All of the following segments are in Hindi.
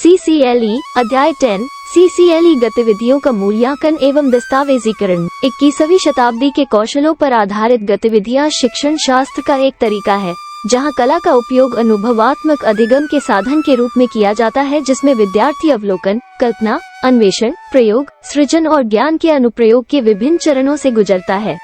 CCLE अध्याय 10 CCLE गतिविधियों का मूल्यांकन एवं दस्तावेजीकरण। 21वीं शताब्दी के कौशलों पर आधारित गतिविधियां शिक्षण शास्त्र का एक तरीका है जहां कला का उपयोग अनुभवात्मक अधिगम के साधन के रूप में किया जाता है, जिसमें विद्यार्थी अवलोकन, कल्पना, अन्वेषण, प्रयोग, सृजन और ज्ञान के अनुप्रयोग के विभिन्न चरणों से गुजरता है।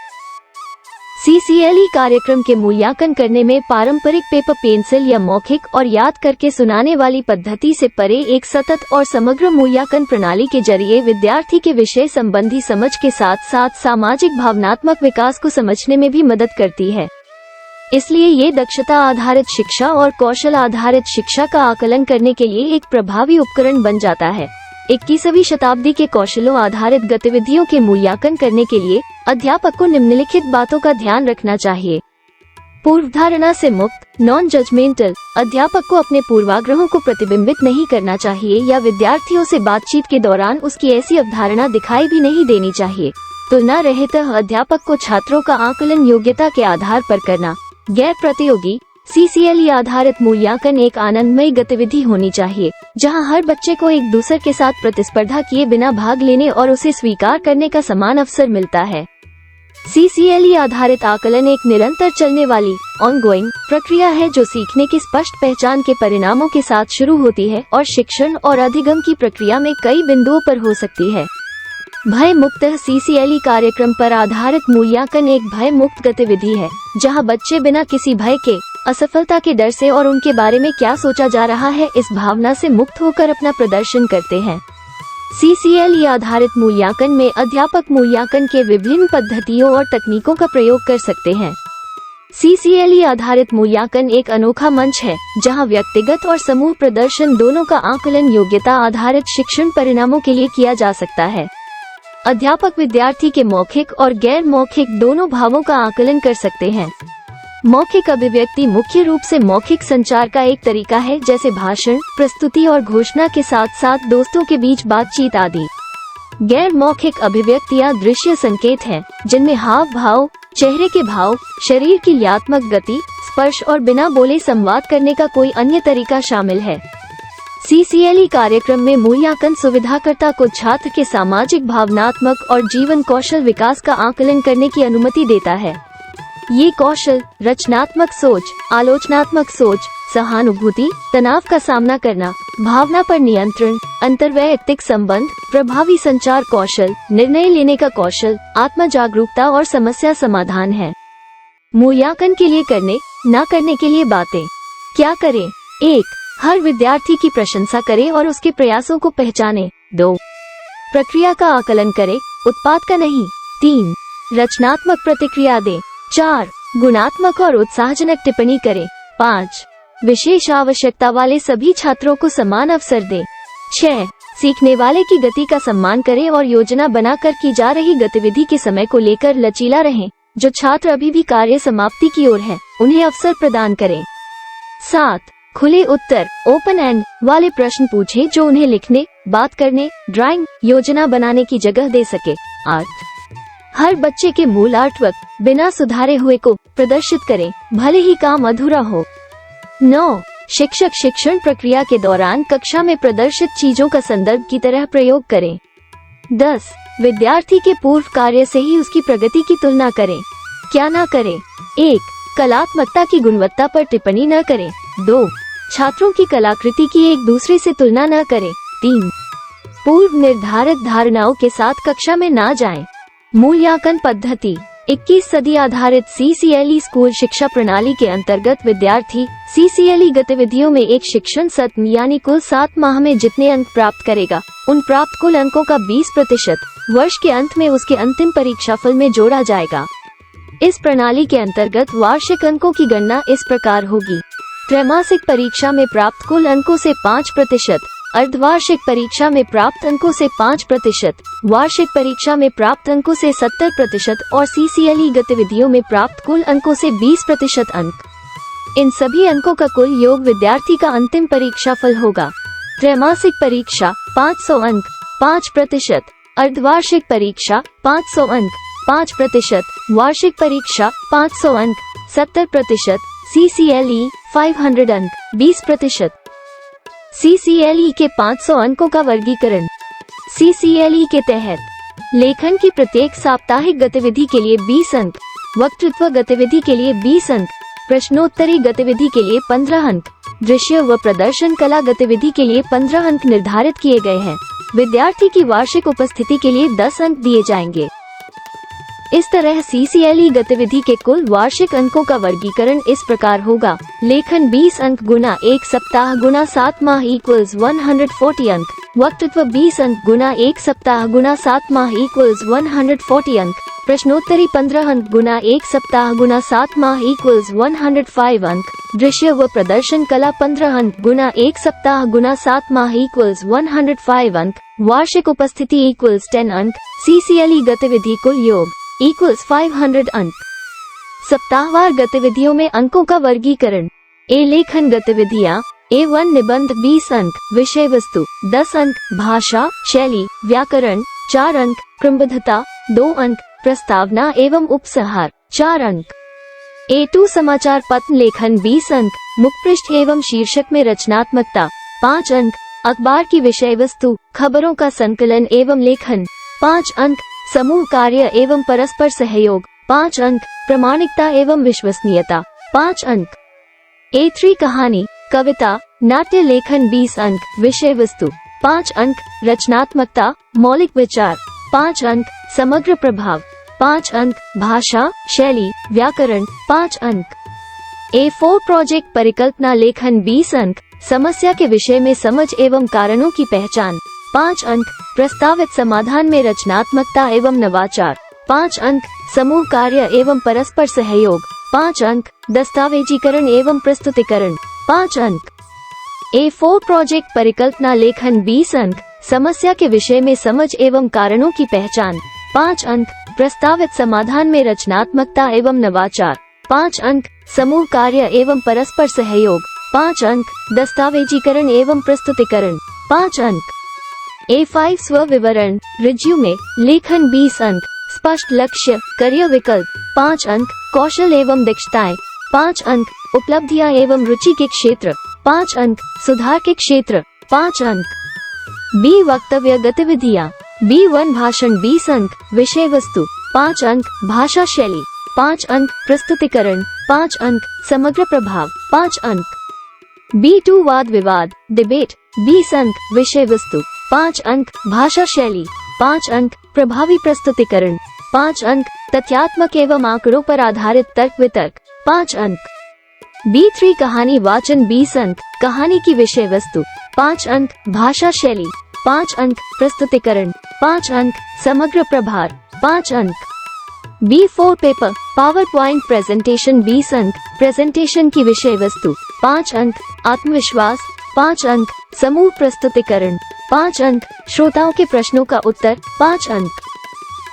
CCLE कार्यक्रम के मूल्यांकन करने में पारंपरिक पेपर पेंसिल या मौखिक और याद करके सुनाने वाली पद्धति से परे एक सतत और समग्र मूल्यांकन प्रणाली के जरिए विद्यार्थी के विषय संबंधी समझ के साथ साथ सामाजिक भावनात्मक विकास को समझने में भी मदद करती है। इसलिए ये दक्षता आधारित शिक्षा और कौशल आधारित शिक्षा का आकलन करने के लिए एक प्रभावी उपकरण बन जाता है। 21वीं शताब्दी के कौशलों आधारित गतिविधियों के मूल्यांकन करने के लिए अध्यापक को निम्नलिखित बातों का ध्यान रखना चाहिए। पूर्वधारणा से मुक्त, नॉन जजमेंटल। अध्यापक को अपने पूर्वाग्रहों को प्रतिबिंबित नहीं करना चाहिए या विद्यार्थियों से बातचीत के दौरान उसकी ऐसी अवधारणा दिखाई भी नहीं देनी चाहिए। तुलना रहित अध्यापक को छात्रों का आकलन योग्यता के आधार पर करना। गैर प्रतियोगी। CCLE आधारित मूल्यांकन एक आनंदमयी गतिविधि होनी चाहिए जहां हर बच्चे को एक दूसरे के साथ प्रतिस्पर्धा किए बिना भाग लेने और उसे स्वीकार करने का समान अवसर मिलता है। CCLE आधारित आकलन एक निरंतर चलने वाली ऑनगोइंग प्रक्रिया है जो सीखने की स्पष्ट पहचान के परिणामों के साथ शुरू होती है और शिक्षण और अधिगम की प्रक्रिया में कई बिंदुओं पर हो सकती है। भय मुक्त। CCLE कार्यक्रम पर आधारित मूल्यांकन एक भय मुक्त गतिविधि है जहां बच्चे बिना किसी भय के, असफलता के डर से और उनके बारे में क्या सोचा जा रहा है इस भावना से मुक्त होकर अपना प्रदर्शन करते हैं। CCLE आधारित मूल्यांकन में अध्यापक मूल्यांकन के विभिन्न पद्धतियों और तकनीकों का प्रयोग कर सकते हैं। CCLE आधारित मूल्यांकन एक अनोखा मंच है जहां व्यक्तिगत और समूह प्रदर्शन दोनों का आकलन योग्यता आधारित शिक्षण परिणामों के लिए किया जा सकता है। अध्यापक विद्यार्थी के मौखिक और गैर मौखिक दोनों भावों का आकलन कर सकते हैं। मौखिक अभिव्यक्ति मुख्य रूप से मौखिक संचार का एक तरीका है, जैसे भाषण, प्रस्तुति और घोषणा के साथ साथ दोस्तों के बीच बातचीत आदि। गैर मौखिक अभिव्यक्तियां दृश्य संकेत हैं, जिनमें हाव भाव, चेहरे के भाव, शरीर की क्रियात्मक गति, स्पर्श और बिना बोले संवाद करने का कोई अन्य तरीका शामिल है। CCLE कार्यक्रम में मूल्यांकन सुविधाकर्ता को छात्र के सामाजिक, भावनात्मक और जीवन कौशल विकास का आकलन करने की अनुमति देता है। ये कौशल रचनात्मक सोच, आलोचनात्मक सोच, सहानुभूति, तनाव का सामना करना, भावना पर नियंत्रण, अंतर्वैयक्तिक संबंध, प्रभावी संचार कौशल, निर्णय लेने का कौशल, आत्म जागरूकता और समस्या समाधान है। मूल्यांकन के लिए करने, ना करने के लिए बातें। क्या करें? 1. हर विद्यार्थी की प्रशंसा करें और उसके प्रयासों को पहचानें। 2. प्रक्रिया का आकलन करें, उत्पाद का नहीं। 3. रचनात्मक प्रतिक्रिया दें। 4. गुणात्मक और उत्साहजनक टिप्पणी करें। 5. विशेष आवश्यकता वाले सभी छात्रों को समान अवसर दें। 6. सीखने वाले की गति का सम्मान करें और योजना बनाकर की जा रही गतिविधि के समय को लेकर लचीला रहें। जो छात्र अभी भी कार्य समाप्ति की ओर हैं, उन्हें अवसर प्रदान करें। 7. खुले उत्तर ओपन एंड वाले प्रश्न पूछें जो उन्हें लिखने, बात करने, ड्राइंग, योजना बनाने की जगह दे सके। 8. हर बच्चे के मूल आर्टवर्क बिना सुधारे हुए को प्रदर्शित करें, भले ही काम अधूरा हो। 9. शिक्षक शिक्षण प्रक्रिया के दौरान कक्षा में प्रदर्शित चीजों का संदर्भ की तरह प्रयोग करें। 10. विद्यार्थी के पूर्व कार्य से ही उसकी प्रगति की तुलना करें। क्या ना करें? 1. कलात्मकता की गुणवत्ता पर टिप्पणी न करें। 2. छात्रों की कलाकृति की एक दूसरे से तुलना न करें। 3. पूर्व निर्धारित धारणाओं के साथ कक्षा में ना जाएं। मूल्यांकन पद्धति। 21 सदी आधारित CCLE स्कूल शिक्षा प्रणाली के अंतर्गत विद्यार्थी CCLE गतिविधियों में एक शिक्षण सत्र यानी कुल 7 माह में जितने अंक प्राप्त करेगा, उन प्राप्त कुल अंकों का 20% वर्ष के अंत में उसके अंतिम परीक्षाफल में जोड़ा जाएगा। इस प्रणाली के अंतर्गत वार्षिक अंकों की गणना इस प्रकार होगी। त्रैमासिक परीक्षा में प्राप्त कुल अंकों से 5%, अर्धवार्षिक परीक्षा में प्राप्त अंकों से 5%, वार्षिक परीक्षा में प्राप्त अंकों से 70% और CCLE गतिविधियों में प्राप्त कुल अंकों से 20% अंक। इन सभी अंकों का कुल योग विद्यार्थी का अंतिम परीक्षाफल होगा। त्रैमासिक परीक्षा 500 अंक 5%, अर्धवार्षिक परीक्षा 500 अंक 5%, वार्षिक परीक्षा 500 अंक 70%, CCLE 500 अंक 20%। CCLE के 500 अंकों का वर्गीकरण। CCLE के तहत लेखन की प्रत्येक साप्ताहिक गतिविधि के लिए 20 अंक, वक्तृत्व गतिविधि के लिए 20 अंक, प्रश्नोत्तरी गतिविधि के लिए 15 अंक, दृश्य व प्रदर्शन कला गतिविधि के लिए 15 अंक निर्धारित किए गए हैं। विद्यार्थी की वार्षिक उपस्थिति के लिए 10 अंक दिए जाएंगे। इस तरह CCLE गतिविधि के कुल वार्षिक अंकों का वर्गीकरण इस प्रकार होगा। लेखन 20 अंक गुना 1 सप्ताह गुना 7 माह इक्वल्स 140 अंक, वक्तृत्व 20 अंक गुना 1 सप्ताह गुना 7 माह इक्वल्स 140 अंक, प्रश्नोत्तरी 15 अंक गुना 1 सप्ताह गुना 7 माह इक्वल्स 105 अंक, दृश्य व प्रदर्शन कला 15 अंक गुना 1 सप्ताह गुना 7 माह इक्वल्स 105 अंक, वार्षिक उपस्थिति इक्वल्स 10 अंक। CCLE गतिविधि कुल योग इक्वल्स 500 अंक। सप्ताहवार गतिविधियों में अंकों का वर्गीकरण। ए लेखन गतिविधियाँ। A1 निबंध 20 अंक, विषय वस्तु 10 अंक, भाषा शैली व्याकरण 4 अंक, क्रमबद्धता 2 अंक, प्रस्तावना एवं उपसंहार 4 अंक। A2 समाचार पत्र लेखन 20 अंक, मुखपृष्ठ एवं शीर्षक में रचनात्मकता 5 अंक, अखबार की विषय वस्तु खबरों का संकलन एवं लेखन 5 अंक, समूह कार्य एवं परस्पर सहयोग 5 अंक, प्रामाणिकता एवं विश्वसनीयता 5 अंक। A3 कहानी कविता नाट्य लेखन 20 अंक, विषय वस्तु 5 अंक, रचनात्मकता मौलिक विचार 5 अंक, समग्र प्रभाव 5 अंक, भाषा शैली व्याकरण 5 अंक। A4 प्रोजेक्ट परिकल्पना लेखन 20 अंक, समस्या के विषय में समझ एवं कारणों की पहचान 5 अंक, प्रस्तावित समाधान में रचनात्मकता एवं नवाचार 5 अंक, समूह कार्य एवं परस्पर सहयोग 5 अंक, दस्तावेजीकरण एवं प्रस्तुतिकरण 5 अंक। A4 प्रोजेक्ट परिकल्पना लेखन 20 अंक, समस्या के विषय में समझ एवं कारणों की पहचान 5 अंक, प्रस्तावित समाधान में रचनात्मकता एवं नवाचार 5 अंक, समूह कार्य एवं परस्पर सहयोग 5 अंक, दस्तावेजीकरण एवं प्रस्तुतिकरण 5 अंक। A5 स्व विवरण रिज्यूमे लेखन 20 अंक, स्पष्ट लक्ष्य करियर विकल्प 5 अंक, कौशल एवं दक्षताएं 5 अंक, उपलब्धियां एवं रुचि के क्षेत्र 5 अंक, सुधार के क्षेत्र 5 अंक। B वक्तव्य गतिविधियां। B1 भाषण 20 अंक, विषय वस्तु 5 अंक, भाषा शैली 5 अंक, प्रस्तुतिकरण 5 अंक, समग्र प्रभाव 5 अंक। B2 वाद विवाद डिबेट 20 अंक, विषय वस्तु 5 अंक, भाषा शैली 5 अंक, प्रभावी प्रस्तुतिकरण 5 अंक, तथ्यात्मक एवं आंकड़ों पर आधारित तर्क वितर्क 5 अंक। B3 कहानी वाचन 20 अंक, कहानी की विषय वस्तु 5 अंक, भाषा शैली 5 अंक, प्रस्तुतिकरण 5 अंक, समग्र प्रभार 5 अंक। B4 paper power point presentation 20 अंक, प्रेजेंटेशन की विषय वस्तु 5 अंक, आत्मविश्वास 5 अंक, समूह प्रस्तुतिकरण 5 अंक, श्रोताओं के प्रश्नों का उत्तर 5 अंक।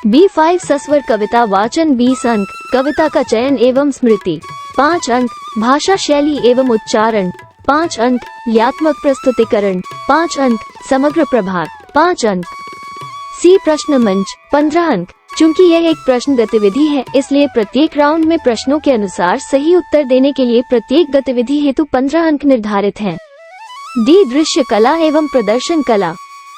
B5 सस्वर कविता वाचन 20 अंक, कविता का चयन एवं स्मृति 5 अंक, भाषा शैली एवं उच्चारण 5 अंक, यात्मक प्रस्तुतिकरण 5 अंक, समग्र प्रभार 5 अंक। C प्रश्न मंच 15 अंक, चूंकि यह एक प्रश्न गतिविधि है इसलिए प्रत्येक राउंड में प्रश्नों के अनुसार सही उत्तर देने के लिए प्रत्येक गतिविधि हेतु 15 अंक निर्धारित हैं। D दृश्य कला एवं प्रदर्शन कला।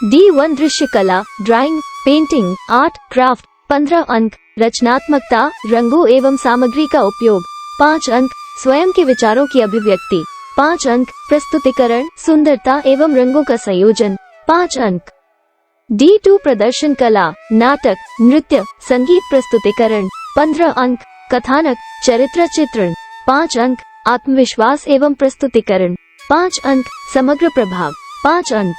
D1 दृश्य कला ड्राइंग पेंटिंग आर्ट क्राफ्ट 15 अंक, रचनात्मकता रंगों एवं सामग्री का उपयोग 5 अंक, स्वयं के विचारों की अभिव्यक्ति 5 अंक, प्रस्तुतिकरण सुंदरता एवं रंगों का संयोजन 5 अंक। D2 प्रदर्शन कला नाटक नृत्य संगीत प्रस्तुतिकरण 15 अंक, कथानक चरित्र चित्रण 5 अंक, आत्मविश्वास एवं प्रस्तुतिकरण 5 अंक, समग्र प्रभाव 5 अंक।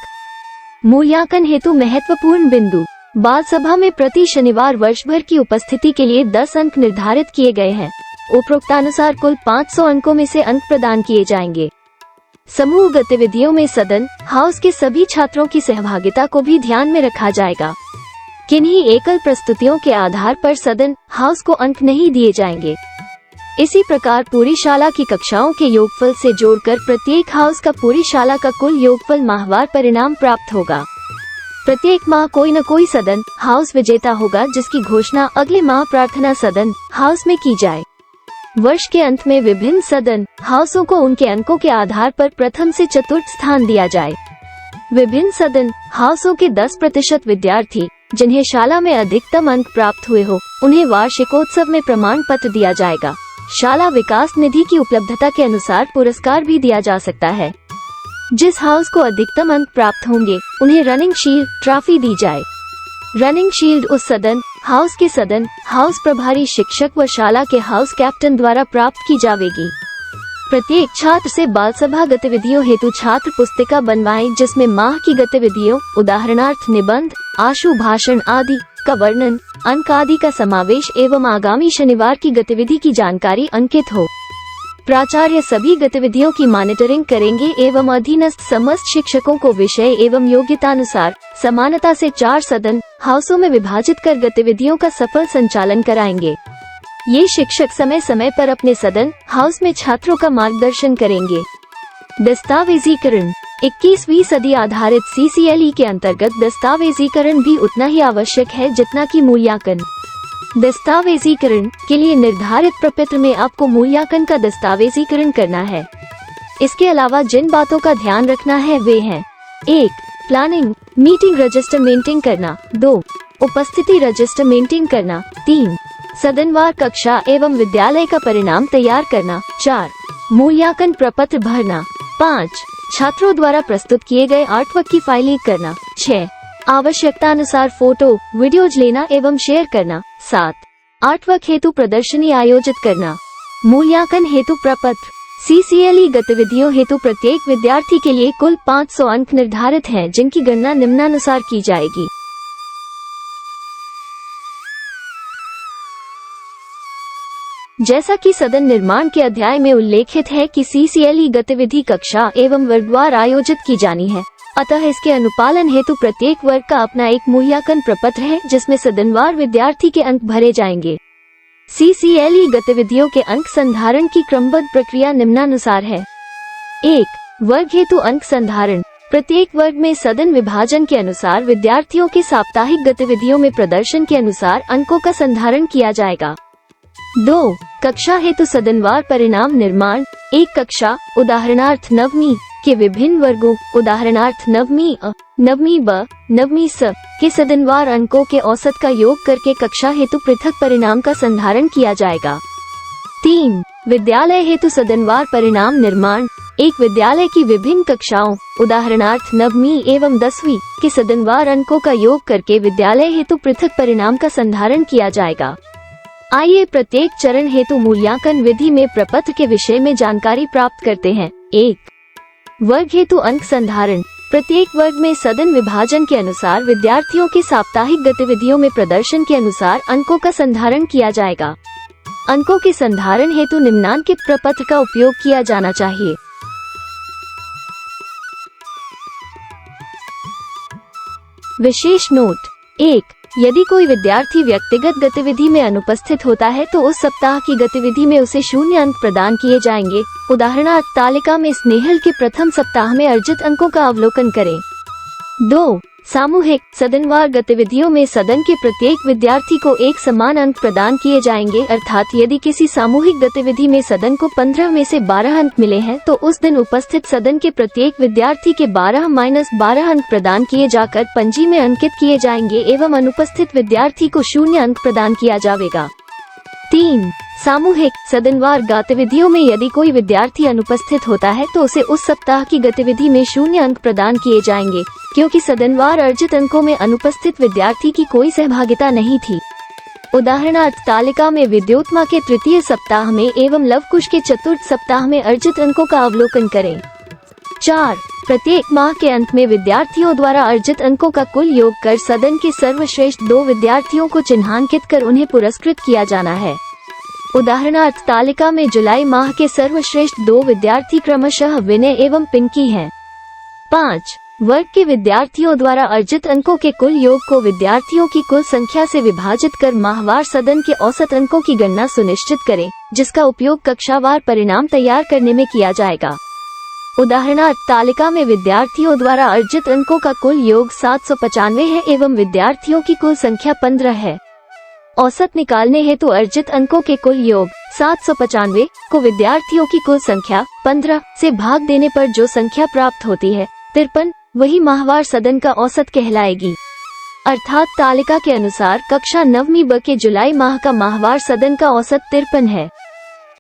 मूल्यांकन हेतु महत्वपूर्ण बिंदु। बाल सभा में प्रति शनिवार वर्ष भर की उपस्थिति के लिए 10 अंक निर्धारित किए गए हैं। उपरोक्तानुसार कुल 500 अंकों में से अंक प्रदान किए जाएंगे। समूह गतिविधियों में सदन हाउस के सभी छात्रों की सहभागिता को भी ध्यान में रखा जाएगा। किन्हीं एकल प्रस्तुतियों के आधार पर सदन हाउस को अंक नहीं दिए जाएंगे। इसी प्रकार पूरी शाला की कक्षाओं के योगफल से जोड़कर प्रत्येक हाउस का पूरी शाला का कुल योगफल माहवार परिणाम प्राप्त होगा। प्रत्येक माह कोई न कोई सदन हाउस विजेता होगा जिसकी घोषणा अगले माह प्रार्थना सदन हाउस में की जाए। वर्ष के अंत में विभिन्न सदन हाउसों को उनके अंकों के आधार पर प्रथम से चतुर्थ स्थान दिया जाए। विभिन्न सदन हाउसों के 10% विद्यार्थी जिन्हें शाला में अधिकतम अंक प्राप्त हुए हो, उन्हें वार्षिकोत्सव में प्रमाण पत्र दिया जाएगा। शाला विकास निधि की उपलब्धता के अनुसार पुरस्कार भी दिया जा सकता है। जिस हाउस को अधिकतम अंक प्राप्त होंगे, उन्हें रनिंग शील्ड ट्रॉफी दी जाए। रनिंग शील्ड उस सदन हाउस के सदन हाउस प्रभारी शिक्षक व शाला के हाउस कैप्टन द्वारा प्राप्त की जाएगी। प्रत्येक छात्र से बाल सभा गतिविधियों हेतु छात्र पुस्तिका बनवाएं, जिसमें माह की गतिविधियों उदाहरणार्थ निबंध, आशु भाषण आदि का वर्णन, अंक आदि का समावेश एवं आगामी शनिवार की गतिविधि की जानकारी अंकित हो। प्राचार्य सभी गतिविधियों की मॉनिटरिंग करेंगे एवं अधीनस्थ समस्त शिक्षकों को विषय एवं योग्यतानुसार समानता से 4 सदन हाउसों में विभाजित कर गतिविधियों का सफल संचालन कराएंगे। ये शिक्षक समय समय पर अपने सदन हाउस में छात्रों का मार्गदर्शन करेंगे। दस्तावेजीकरण 21वीं सदी आधारित CCLE के अंतर्गत दस्तावेजीकरण भी उतना ही आवश्यक है जितना कि मूल्यांकन। दस्तावेजीकरण के लिए निर्धारित प्रपत्र में आपको मूल्यांकन का दस्तावेजीकरण करना है। इसके अलावा जिन बातों का ध्यान रखना है वे हैं: 1. प्लानिंग मीटिंग रजिस्टर मेंटेन करना। 2. उपस्थिति रजिस्टर मेंटेन करना। 3. सदनवार कक्षा एवं विद्यालय का परिणाम तैयार करना। 4. मूल्यांकन प्रपत्र भरना। 5. छात्रों द्वारा प्रस्तुत किए गए आर्टवर्क की फाइलिंग करना। 6. आवश्यकतानुसार फोटो वीडियोज लेना एवं शेयर करना। 7. आर्टवर्क हेतु प्रदर्शनी आयोजित करना। मूल्यांकन हेतु प्रपत्र CCLE गतिविधियों हेतु प्रत्येक विद्यार्थी के लिए कुल 500 अंक निर्धारित हैं, जिनकी गणना निम्नानुसार की जाएगी। जैसा कि सदन निर्माण के अध्याय में उल्लेखित है कि CCLE गतिविधि कक्षा एवं वर्गवार आयोजित की जानी है, अतः इसके अनुपालन हेतु प्रत्येक वर्ग का अपना एक मूल्यांकन प्रपत्र है, जिसमें सदनवार विद्यार्थी के अंक भरे जाएंगे। CCLE गतिविधियों के अंक संधारण की क्रमबद्ध प्रक्रिया निम्नानुसार है। 1. वर्ग हेतु अंक संधारण प्रत्येक वर्ग में सदन विभाजन के अनुसार विद्यार्थियों के साप्ताहिक गतिविधियों में प्रदर्शन के अनुसार अंकों का संधारण किया जाएगा। 2. कक्षा हेतु सदनवार परिणाम निर्माण एक कक्षा उदाहरणार्थ नवमी के विभिन्न वर्गों उदाहरणार्थ नवमी अ, नवमी ब, नवमी स के सदनवार अंकों के औसत का योग करके कक्षा हेतु पृथक परिणाम का संधारण किया जाएगा। 3. विद्यालय हेतु सदनवार परिणाम निर्माण एक विद्यालय की विभिन्न कक्षाओं उदाहरणार्थ नवमी एवं 10वीं के सदनवार अंकों का योग करके विद्यालय हेतु पृथक परिणाम का संधारण किया जाएगा। आइए प्रत्येक चरण हेतु मूल्यांकन विधि में प्रपत्र के विषय में जानकारी प्राप्त करते हैं। 1. वर्ग हेतु अंक संधारण प्रत्येक वर्ग में सदन विभाजन के अनुसार विद्यार्थियों के साप्ताहिक गतिविधियों में प्रदर्शन के अनुसार अंकों का संधारण किया जाएगा। अंकों के संधारण हेतु निम्नांकित प्रपत्र का उपयोग किया जाना चाहिए। विशेष नोट 1. यदि कोई विद्यार्थी व्यक्तिगत गतिविधि में अनुपस्थित होता है तो उस सप्ताह की गतिविधि में उसे 0 अंक प्रदान किए जाएंगे। उदाहरणार्थ तालिका में स्नेहल के प्रथम सप्ताह में अर्जित अंकों का अवलोकन करें। 2. सामूहिक सदनवार गतिविधियों में सदन के प्रत्येक विद्यार्थी को एक समान अंक प्रदान किए जाएंगे, अर्थात यदि किसी सामूहिक गतिविधि में सदन को 15 में से 12 अंक मिले हैं तो उस दिन उपस्थित सदन के प्रत्येक विद्यार्थी के 12-12 अंक प्रदान किए जाकर पंजी में अंकित किए जाएंगे एवं अनुपस्थित विद्यार्थी को 0 अंक प्रदान किया जाएगा। 3. सामूहिक सदनवार गतिविधियों में यदि कोई विद्यार्थी अनुपस्थित होता है तो उसे उस सप्ताह की गतिविधि में 0 अंक प्रदान किए जाएंगे, क्योंकि सदनवार अर्जित अंकों में अनुपस्थित विद्यार्थी की कोई सहभागिता नहीं थी। उदाहरणार्थ तालिका में विद्योत्मा के तृतीय सप्ताह में एवं लवकुश के चतुर्थ सप्ताह में अर्जित अंकों का अवलोकन करें। 4. प्रत्येक माह के अंत में विद्यार्थियों द्वारा अर्जित अंकों का कुल योग कर सदन के सर्वश्रेष्ठ 2 विद्यार्थियों को चिन्हांकित कर उन्हें पुरस्कृत किया जाना है। उदाहरणार्थ तालिका में जुलाई माह के सर्वश्रेष्ठ 2 विद्यार्थी क्रमशः विनय एवं पिंकी हैं। 5. वर्ग के विद्यार्थियों द्वारा अर्जित अंकों के कुल योग को विद्यार्थियों की कुल संख्या से विभाजित कर माहवार सदन के औसत अंकों की गणना सुनिश्चित करें, जिसका उपयोग कक्षावार परिणाम तैयार करने में किया जाएगा। उदाहरणार्थ तालिका में विद्यार्थियों द्वारा अर्जित अंकों का कुल योग 795 है एवं विद्यार्थियों की कुल संख्या 15 है। औसत निकालने हेतु अर्जित अंकों के कुल योग 795 को विद्यार्थियों की कुल संख्या 15 से भाग देने पर जो संख्या प्राप्त होती है 53, वही माहवार सदन का औसत कहलाएगी। अर्थात तालिका के अनुसार कक्षा 9वीं ब के जुलाई माह का माहवार सदन का औसत 53 है।